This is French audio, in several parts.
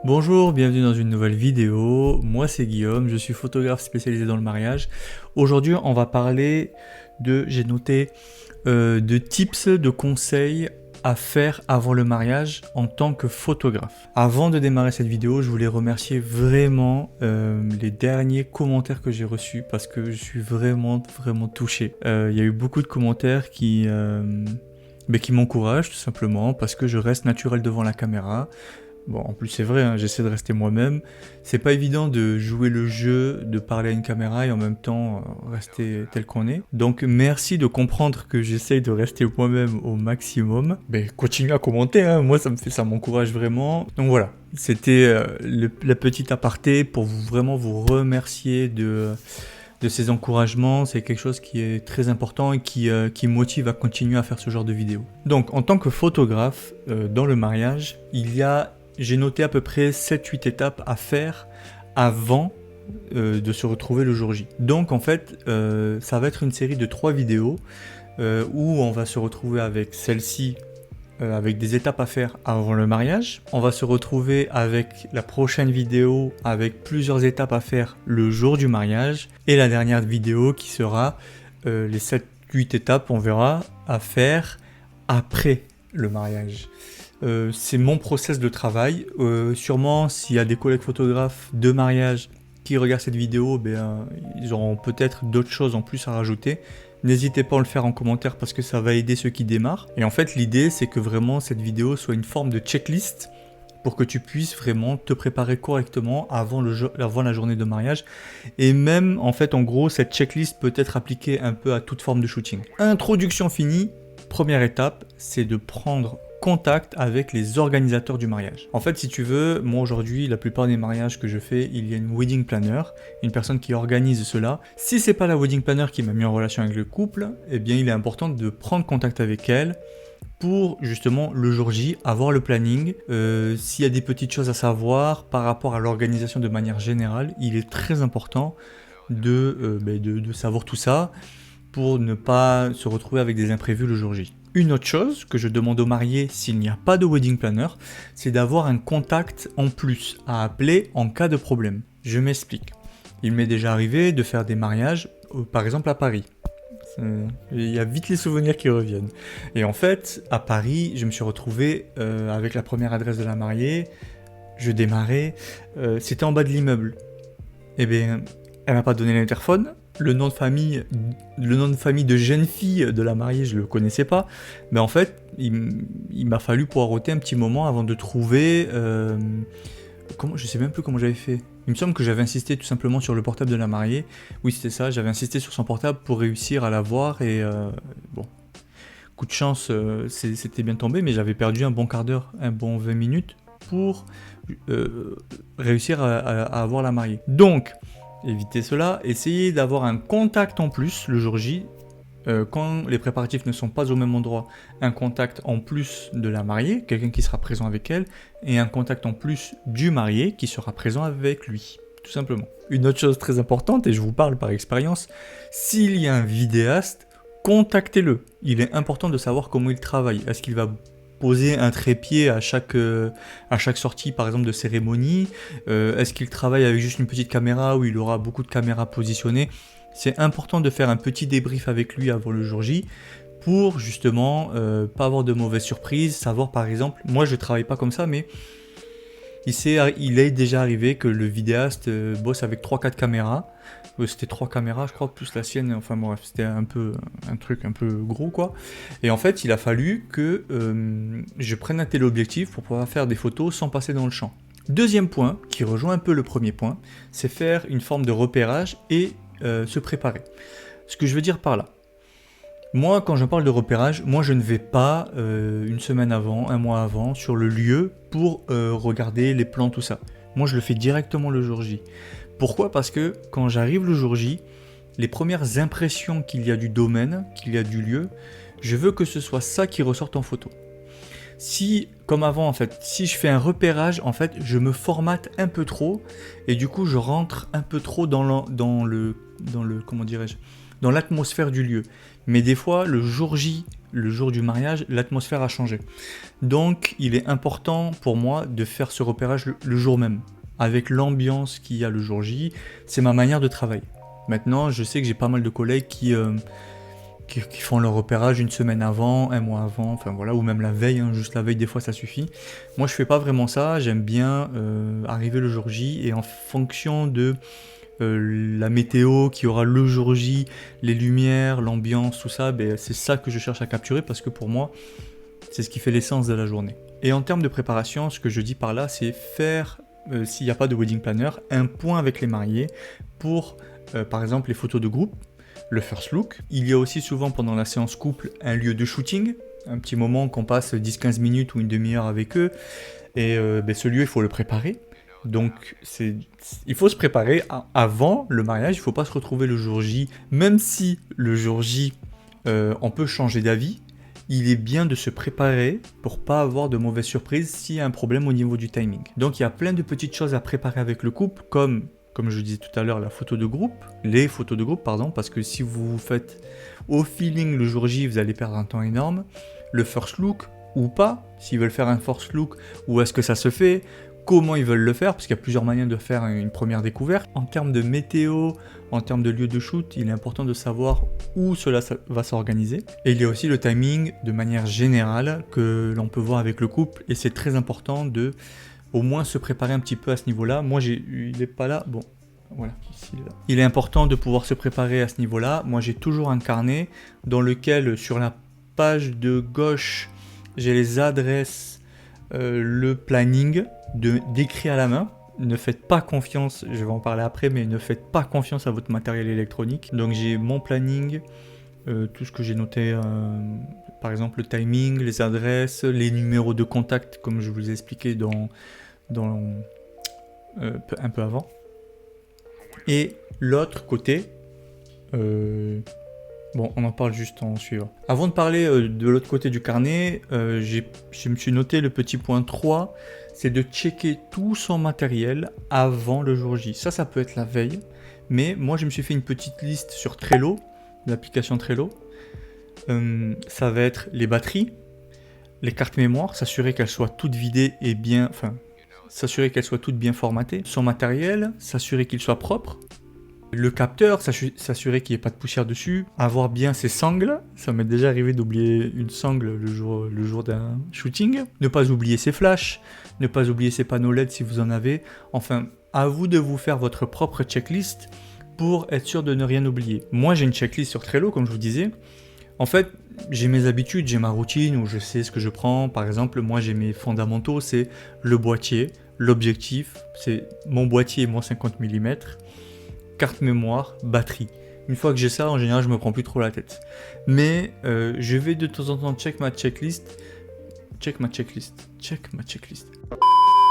Bonjour, bienvenue dans une nouvelle vidéo. Moi c'est Guillaume, je suis photographe spécialisé dans le mariage. Aujourd'hui on va parler j'ai noté, de tips, de conseils à faire avant le mariage en tant que photographe. Avant de démarrer cette vidéo, je voulais remercier vraiment les derniers commentaires que j'ai reçus parce que je suis vraiment touché. Il y a eu beaucoup de commentaires qui m'encouragent tout simplement parce que je reste naturel devant la caméra. Bon, en plus c'est vrai, hein, j'essaie de rester moi-même. C'est pas évident de jouer le jeu, de parler à une caméra et en même temps rester tel qu'on est. Donc merci de comprendre que j'essaie de rester moi-même au maximum. Mais continuez à commenter, hein, moi ça m'encourage vraiment. Donc voilà, c'était la petite aparté pour vraiment vous remercier de ces encouragements. C'est quelque chose qui est très important et qui motive à continuer à faire ce genre de vidéos. Donc en tant que photographe dans le mariage, j'ai noté à peu près 7-8 étapes à faire avant de se retrouver le jour J. Donc en fait, ça va être une série de 3 vidéos où on va se retrouver avec celle-ci, avec des étapes à faire avant le mariage. On va se retrouver avec la prochaine vidéo avec plusieurs étapes à faire le jour du mariage. Et la dernière vidéo qui sera les 7-8 étapes, on verra, à faire après le mariage. C'est mon process de travail. Sûrement, s'il y a des collègues photographes de mariage qui regardent cette vidéo, ils auront peut-être d'autres choses en plus à rajouter. N'hésitez pas à le faire en commentaire parce que ça va aider ceux qui démarrent. Et en fait, l'idée, c'est que vraiment cette vidéo soit une forme de checklist pour que tu puisses vraiment te préparer correctement avant la journée de mariage. Et même, en fait, en gros, cette checklist peut être appliquée un peu à toute forme de shooting. Introduction finie. Première étape, c'est de prendre contact avec les organisateurs du mariage. En fait, si tu veux, moi aujourd'hui, la plupart des mariages que je fais, il y a une wedding planner, une personne qui organise cela. Si c'est pas la wedding planner qui m'a mis en relation avec le couple, eh bien il est important de prendre contact avec elle pour justement le jour J, avoir le planning. S'il y a des petites choses à savoir par rapport à l'organisation de manière générale, il est très important de savoir tout ça pour ne pas se retrouver avec des imprévus le jour J. Une autre chose que je demande aux mariés s'il n'y a pas de wedding planner, c'est d'avoir un contact en plus à appeler en cas de problème. Je m'explique. Il m'est déjà arrivé de faire des mariages, par exemple à Paris. Il y a vite les souvenirs qui reviennent. Et en fait, à Paris, je me suis retrouvé avec la première adresse de la mariée. Je démarrais, c'était en bas de l'immeuble. Eh bien, elle m'a pas donné l'interphone. Le nom de famille de jeune fille de la mariée, je le connaissais pas. Mais en fait, il m'a fallu poireauter un petit moment avant de trouver. Je sais même plus comment j'avais fait. Il me semble que j'avais insisté tout simplement sur le portable de la mariée. Oui, c'était ça. J'avais insisté sur son portable pour réussir à la voir et bon. Coup de chance, c'était bien tombé, mais j'avais perdu un bon quart d'heure, un bon 20 minutes pour réussir à avoir la mariée. Donc, évitez cela, essayez d'avoir un contact en plus le jour J, quand les préparatifs ne sont pas au même endroit, un contact en plus de la mariée, quelqu'un qui sera présent avec elle, et un contact en plus du marié qui sera présent avec lui, tout simplement. Une autre chose très importante, et je vous parle par expérience, s'il y a un vidéaste, contactez-le. Il est important de savoir comment il travaille. Est-ce qu'il va poser un trépied à chaque sortie par exemple de cérémonie, est-ce qu'il travaille avec juste une petite caméra où il aura beaucoup de caméras positionnées? C'est important de faire un petit débrief avec lui avant le jour J pour justement pas avoir de mauvaises surprises, savoir par exemple, moi je travaille pas comme ça mais il est déjà arrivé que le vidéaste bosse avec 3-4 caméras. C'était 3 caméras je crois, plus la sienne, enfin bref, c'était un truc un peu gros quoi. Et en fait il a fallu que je prenne un téléobjectif pour pouvoir faire des photos sans passer dans le champ. Deuxième point, qui rejoint un peu le premier point, c'est faire une forme de repérage et se préparer. Ce que je veux dire par là, moi quand je parle de repérage, moi je ne vais pas une semaine avant, un mois avant sur le lieu pour regarder les plans, tout ça. Moi je le fais directement le jour J. Pourquoi ? Parce que quand j'arrive le jour J, les premières impressions qu'il y a du domaine, qu'il y a du lieu, je veux que ce soit ça qui ressorte en photo. Si, comme avant en fait, si je fais un repérage, en fait, je me formate un peu trop et du coup je rentre un peu trop dans le comment dirais-je, dans l'atmosphère du lieu. Mais des fois, le jour J, le jour du mariage, l'atmosphère a changé. Donc, il est important pour moi de faire ce repérage le jour même, avec l'ambiance qu'il y a le jour J. C'est ma manière de travailler. Maintenant, je sais que j'ai pas mal de collègues qui font leur repérage une semaine avant, un mois avant, enfin voilà, ou même la veille, hein, juste la veille, des fois ça suffit. Moi, je fais pas vraiment ça. J'aime bien arriver le jour J et en fonction de la météo qui aura le jour J, les lumières, l'ambiance, tout ça, ben, c'est ça que je cherche à capturer parce que pour moi, c'est ce qui fait l'essence de la journée. Et en termes de préparation, ce que je dis par là, c'est faire, s'il n'y a pas de wedding planner, un point avec les mariés pour, par exemple, les photos de groupe, le first look. Il y a aussi souvent pendant la séance couple un lieu de shooting, un petit moment qu'on passe 10-15 minutes ou une demi-heure avec eux. Et ben, ce lieu, il faut le préparer. Donc, il faut se préparer avant le mariage, il ne faut pas se retrouver le jour J. Même si le jour J, on peut changer d'avis, il est bien de se préparer pour pas avoir de mauvaises surprises s'il y a un problème au niveau du timing. Donc, il y a plein de petites choses à préparer avec le couple, comme je disais tout à l'heure, les photos de groupe, parce que si vous faites au feeling le jour J, vous allez perdre un temps énorme. Le first look, ou pas, s'ils veulent faire un first look, où est-ce que ça se fait, comment ils veulent le faire, parce qu'il y a plusieurs manières de faire une première découverte. En termes de météo, en termes de lieu de shoot, il est important de savoir où cela va s'organiser. Et il y a aussi le timing de manière générale que l'on peut voir avec le couple, et c'est très important de au moins se préparer un petit peu à ce niveau-là. Moi, il n'est pas là, bon, voilà, ici, là. Il est important de pouvoir se préparer à ce niveau-là. Moi, j'ai toujours un carnet dans lequel, sur la page de gauche, j'ai les adresses, le planning d'écrit à la main. Ne faites pas confiance, je vais en parler après, mais ne faites pas confiance à votre matériel électronique. Donc j'ai mon planning, tout ce que j'ai noté, par exemple le timing, les adresses, les numéros de contact, comme je vous ai expliqué un peu avant. Et l'autre côté, bon, on en parle juste en suivant. Avant de parler de l'autre côté du carnet, je me suis noté le petit point 3, c'est de checker tout son matériel avant le jour J. Ça peut être la veille, mais moi je me suis fait une petite liste sur Trello, l'application Trello. Ça va être les batteries, les cartes mémoire, s'assurer qu'elles soient toutes vidées et bien, s'assurer qu'elles soient toutes bien formatées. Son matériel, s'assurer qu'il soit propre. Le capteur, s'assurer qu'il n'y ait pas de poussière dessus. Avoir bien ses sangles. Ça m'est déjà arrivé d'oublier une sangle le jour d'un shooting. Ne pas oublier ses flashs. Ne pas oublier ses panneaux LED si vous en avez. Enfin, à vous de vous faire votre propre checklist pour être sûr de ne rien oublier. Moi, j'ai une checklist sur Trello, comme je vous disais. En fait, j'ai mes habitudes, j'ai ma routine où je sais ce que je prends. Par exemple, moi, j'ai mes fondamentaux, c'est le boîtier, l'objectif, c'est mon boîtier et mon 50 mm. Carte mémoire, batterie. Une fois que j'ai ça, en général, je me prends plus trop la tête. Mais je vais de temps en temps check ma checklist.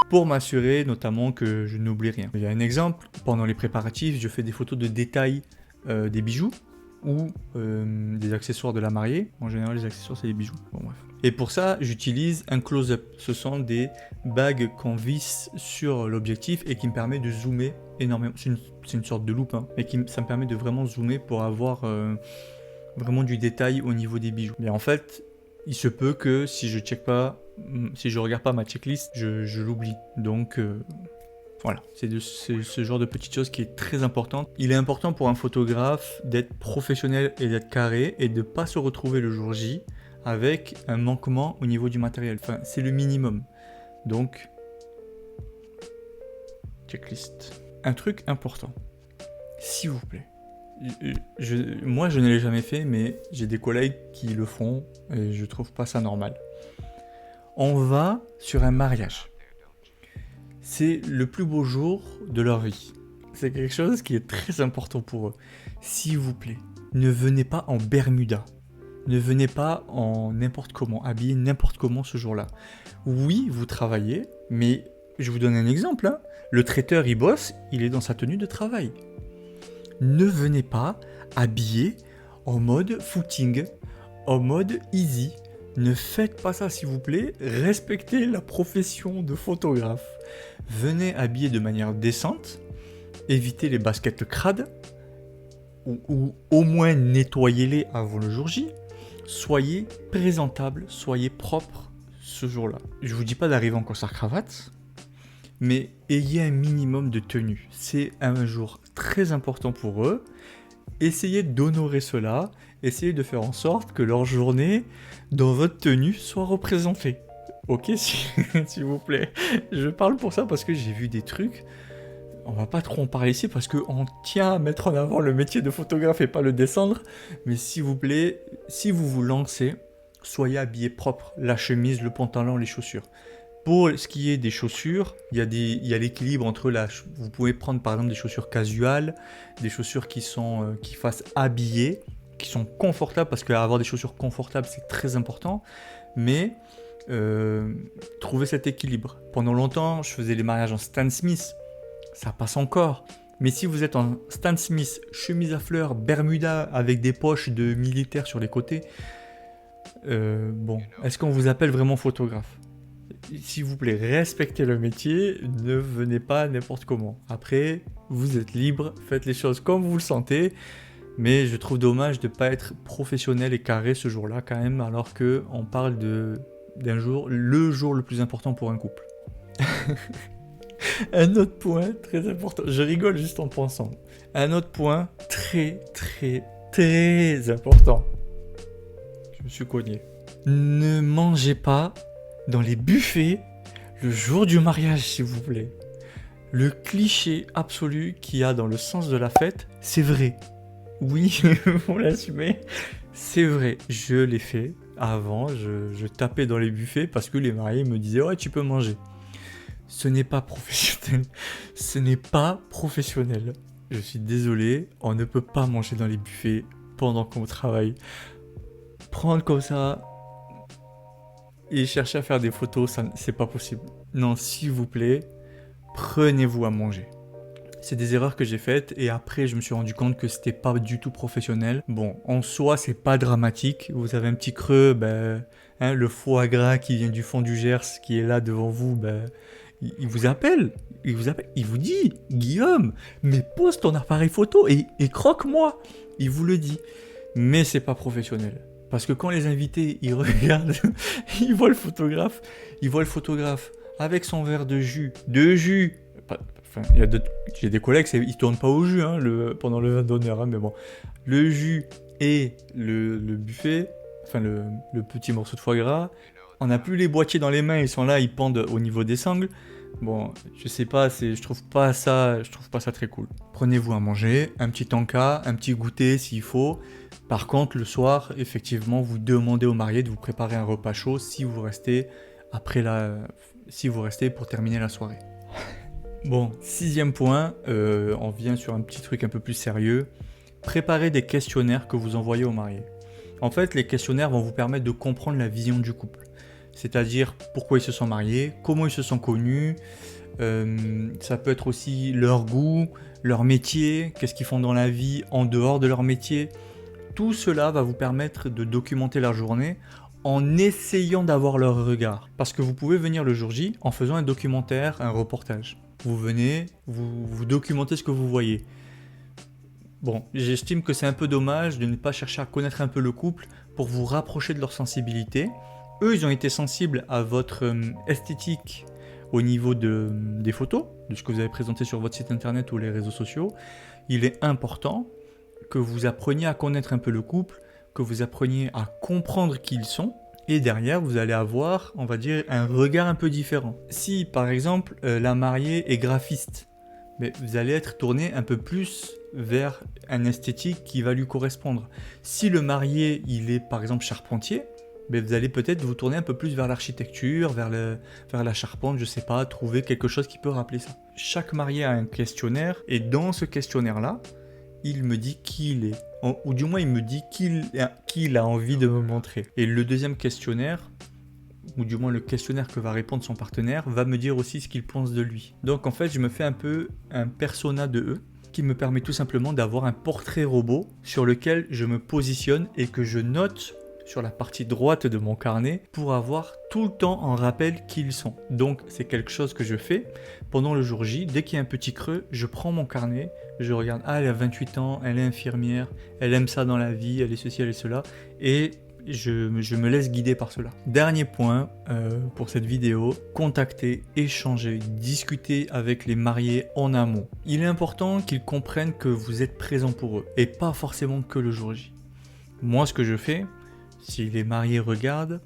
Pour m'assurer notamment que je n'oublie rien. Il y a un exemple, pendant les préparatifs, je fais des photos de détails des bijoux ou des accessoires de la mariée. En général, les accessoires, c'est les bijoux. Bon, bref. Et pour ça, j'utilise un close-up. Ce sont des bagues qu'on visse sur l'objectif et qui me permet de zoomer énormément. C'est une sorte de loupe, hein, mais ça me permet de vraiment zoomer pour avoir vraiment du détail au niveau des bijoux. Mais en fait, il se peut que si je regarde pas ma checklist, je l'oublie. Donc voilà, c'est ce genre de petites choses qui est très important. Il est important pour un photographe d'être professionnel et d'être carré et de ne pas se retrouver le jour J avec un manquement au niveau du matériel. Enfin, c'est le minimum. Donc, checklist. Un truc important, s'il vous plaît. Moi, je ne l'ai jamais fait, mais j'ai des collègues qui le font et je trouve pas ça normal. On va sur un mariage. C'est le plus beau jour de leur vie. C'est quelque chose qui est très important pour eux. S'il vous plaît, ne venez pas en Bermuda. Ne venez pas en n'importe comment, habillé n'importe comment ce jour-là. Oui, vous travaillez, mais je vous donne un exemple. Hein. Le traiteur, il bosse, il est dans sa tenue de travail. Ne venez pas habillé en mode footing, en mode easy. Ne faites pas ça s'il vous plaît, respectez la profession de photographe. Venez habillé de manière décente, évitez les baskets crades, ou au moins nettoyez-les avant le jour J. soyez présentable, soyez propre ce jour-là. Je vous dis pas d'arriver en costard-cravate, mais ayez un minimum de tenue. C'est un jour très important pour eux. Essayez d'honorer cela, essayez de faire en sorte que leur journée, dans votre tenue, soit représentée. Ok, s'il vous plaît. Je parle pour ça parce que j'ai vu des trucs. On va pas trop en parler ici parce qu'on tient à mettre en avant le métier de photographe et pas le descendre. Mais s'il vous plaît, si vous vous lancez, soyez habillés propre. La chemise, le pantalon, les chaussures. Pour ce qui est des chaussures, il y a l'équilibre entre vous pouvez prendre par exemple des chaussures casuales, des chaussures qui fassent habiller, qui sont confortables, parce qu'avoir des chaussures confortables c'est très important, mais trouver cet équilibre. Pendant longtemps, je faisais les mariages en Stan Smith, ça passe encore. Mais si vous êtes en Stan Smith, chemise à fleurs, bermuda avec des poches de militaires sur les côtés, est-ce qu'on vous appelle vraiment photographe ? S'il vous plaît, respectez le métier, ne venez pas n'importe comment. Après, vous êtes libre, faites les choses comme vous le sentez, mais je trouve dommage de ne pas être professionnel et carré ce jour-là quand même, alors qu'on parle d'un jour, le jour le plus important pour un couple. Un autre point très important, je rigole juste en pensant, un autre point très très très important, je me suis cogné. Ne mangez pas dans les buffets le jour du mariage, s'il vous plaît. Le cliché absolu qu'il y a dans le sens de la fête, c'est vrai. Oui, vous l'assumez, c'est vrai. Je l'ai fait avant, je tapais dans les buffets parce que les mariés me disaient « Ouais, tu peux manger ». Ce n'est pas professionnel. Ce n'est pas professionnel. Je suis désolé, on ne peut pas manger dans les buffets pendant qu'on travaille. Prendre comme ça et chercher à faire des photos, ça, c'est pas possible. Non, s'il vous plaît, prenez-vous à manger. C'est des erreurs que j'ai faites et après je me suis rendu compte que c'était pas du tout professionnel. Bon, en soi, c'est pas dramatique. Vous avez un petit creux, le foie gras qui vient du fond du Gers, qui est là devant vous, il vous appelle. Il vous dit, Guillaume, mais pose ton appareil photo et croque-moi. Il vous le dit. Mais c'est pas professionnel. Parce que quand les invités, ils regardent, ils voient le photographe avec son verre de jus, j'ai des collègues, ils tournent pas au jus pendant le vin d'honneur, mais bon, le jus et le buffet, le petit morceau de foie gras, on n'a plus les boîtiers dans les mains, ils sont là, ils pendent au niveau des sangles. Bon, je sais pas, je trouve pas ça très cool. Prenez-vous à manger, un petit tanka, un petit goûter s'il faut. Par contre, le soir, effectivement, vous demandez aux mariés de vous préparer un repas chaud si vous restez pour terminer la soirée. Bon, 6e point, on vient sur un petit truc un peu plus sérieux. Préparez des questionnaires que vous envoyez aux mariés. En fait, les questionnaires vont vous permettre de comprendre la vision du couple. C'est-à-dire pourquoi ils se sont mariés, comment ils se sont connus, ça peut être aussi leur goût, leur métier, qu'est-ce qu'ils font dans la vie en dehors de leur métier. Tout cela va vous permettre de documenter leur journée en essayant d'avoir leur regard. Parce que vous pouvez venir le jour J en faisant un documentaire, un reportage. Vous venez, vous documentez ce que vous voyez. Bon, j'estime que c'est un peu dommage de ne pas chercher à connaître un peu le couple pour vous rapprocher de leur sensibilité. Eux, ils ont été sensibles à votre esthétique au niveau des photos, de ce que vous avez présenté sur votre site internet ou les réseaux sociaux. Il est important que vous appreniez à connaître un peu le couple, que vous appreniez à comprendre qui ils sont, et derrière, vous allez avoir, on va dire, un regard un peu différent. Si, par exemple, la mariée est graphiste, mais vous allez être tourné un peu plus vers un esthétique qui va lui correspondre. Si le marié, il est, par exemple, charpentier, mais vous allez peut-être vous tourner un peu plus vers l'architecture, vers la charpente, je sais pas, trouver quelque chose qui peut rappeler ça. Chaque marié a un questionnaire, et dans ce questionnaire-là, il me dit qui il est, ou du moins il me dit qui il a envie de me montrer. Et le deuxième questionnaire, ou du moins le questionnaire que va répondre son partenaire, va me dire aussi ce qu'il pense de lui. Donc en fait, je me fais un peu un persona de eux, qui me permet tout simplement d'avoir un portrait robot sur lequel je me positionne et que je note sur la partie droite de mon carnet pour avoir tout le temps en rappel qui ils sont. Donc c'est quelque chose que je fais pendant le jour J. Dès qu'il y a un petit creux, je prends mon carnet, je regarde, elle a 28 ans, elle est infirmière, elle aime ça dans la vie, elle est ceci, elle est cela, et je me laisse guider par cela. Dernier point pour cette vidéo, contacter, échanger, discuter avec les mariés en amont. Il est important qu'ils comprennent que vous êtes présent pour eux et pas forcément que le jour J. Moi, ce que je fais, si les mariés regardent,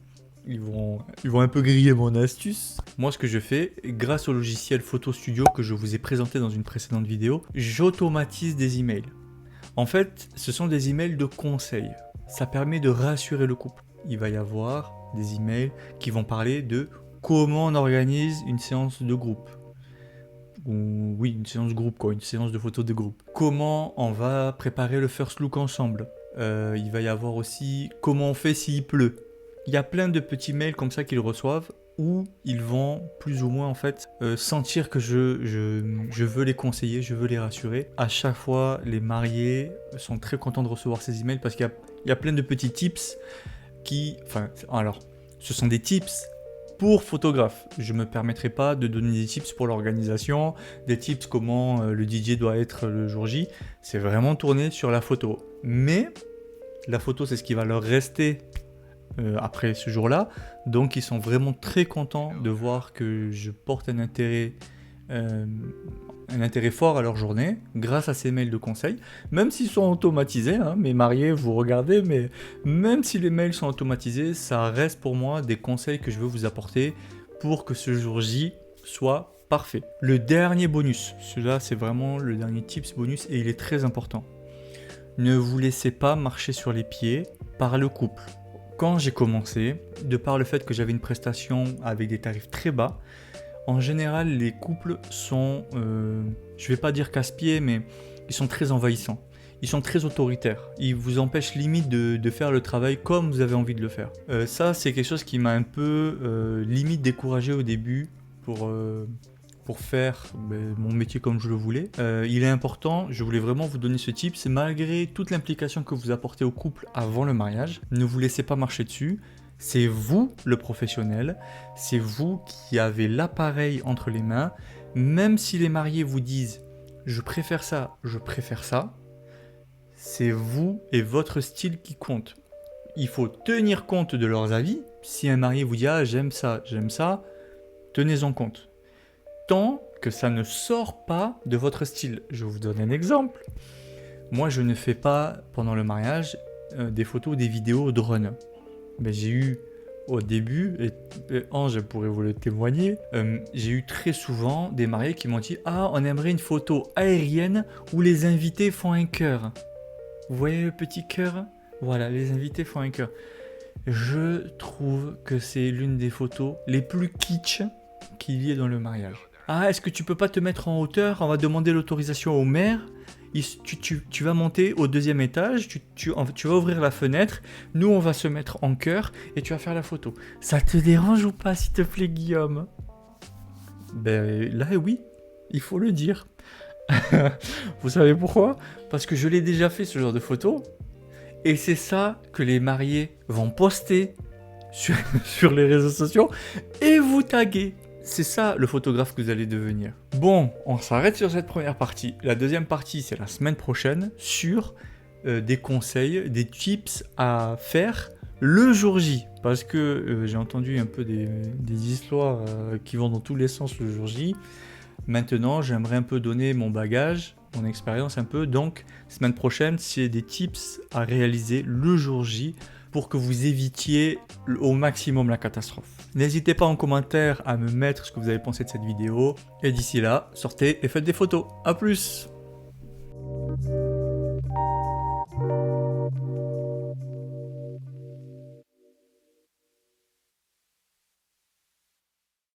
ils vont un peu griller mon astuce. Moi, ce que je fais, grâce au logiciel Photo Studio que je vous ai présenté dans une précédente vidéo, j'automatise des emails. En fait, ce sont des emails de conseils. Ça permet de rassurer le couple. Il va y avoir des emails qui vont parler de comment on organise une séance de groupe. Ou oui, une séance groupe quoi, une séance de photos de groupe. Comment on va préparer le first look ensemble. Il va y avoir aussi comment on fait s'il pleut. Il y a plein de petits mails comme ça qu'ils reçoivent où ils vont plus ou moins en fait sentir que je veux les conseiller, je veux les rassurer. À chaque fois, les mariés sont très contents de recevoir ces emails parce qu'il y a plein de petits tips ce sont des tips pour photographes. Je ne me permettrai pas de donner des tips pour l'organisation, des tips comment le DJ doit être le jour J. C'est vraiment tourné sur la photo. Mais la photo, c'est ce qui va leur rester après ce jour-là. Donc, ils sont vraiment très contents de voir que je porte un intérêt fort à leur journée grâce à ces mails de conseil. Même s'ils sont automatisés, hein, mes mariés, vous regardez, mais même si les mails sont automatisés, ça reste pour moi des conseils que je veux vous apporter pour que ce jour J soit parfait. Le dernier bonus, celui-là c'est vraiment le dernier tips bonus et il est très important. Ne vous laissez pas marcher sur les pieds par le couple. Quand j'ai commencé, de par le fait que j'avais une prestation avec des tarifs très bas, en général les couples sont, je vais pas dire casse-pieds, mais ils sont très envahissants. Ils sont très autoritaires. Ils vous empêchent limite de faire le travail comme vous avez envie de le faire. Ça, c'est quelque chose qui m'a un peu limite découragé au début pour faire mon métier comme je le voulais. Il est important, je voulais vraiment vous donner ce tip, c'est malgré toute l'implication que vous apportez au couple avant le mariage, ne vous laissez pas marcher dessus. C'est vous le professionnel, c'est vous qui avez l'appareil entre les mains. Même si les mariés vous disent « je préfère ça », c'est vous et votre style qui compte. Il faut tenir compte de leurs avis. Si un marié vous dit « ah j'aime ça », tenez-en compte. Tant que ça ne sort pas de votre style. Je vous donne un exemple. Moi, je ne fais pas, pendant le mariage, des photos ou des vidéos drone. Mais j'ai eu, au début, et Ange pourrait vous le témoigner, j'ai eu très souvent des mariés qui m'ont dit « ah, on aimerait une photo aérienne où les invités font un cœur. » Vous voyez le petit cœur ? Voilà, les invités font un cœur. Je trouve que c'est l'une des photos les plus kitsch qu'il y ait dans le mariage. Ah, est-ce que tu peux pas te mettre en hauteur ? On va demander l'autorisation au maire. Tu vas monter au 2e étage, tu vas ouvrir la fenêtre, nous on va se mettre en cœur et tu vas faire la photo. Ça te dérange ou pas, s'il te plaît, Guillaume ? Ben là, oui, il faut le dire. Vous savez pourquoi ? Parce que je l'ai déjà fait, ce genre de photo. Et c'est ça que les mariés vont poster sur les réseaux sociaux et vous taguer. C'est ça le photographe que vous allez devenir. Bon, on s'arrête sur cette première partie. La deuxième partie, c'est la semaine prochaine sur des conseils, des tips à faire le jour J. Parce que j'ai entendu un peu des histoires qui vont dans tous les sens le jour J. Maintenant, j'aimerais un peu donner mon bagage, mon expérience un peu. Donc, semaine prochaine, c'est des tips à réaliser le jour J pour que vous évitiez au maximum la catastrophe. N'hésitez pas en commentaire à me mettre ce que vous avez pensé de cette vidéo. Et d'ici là, sortez et faites des photos. A plus!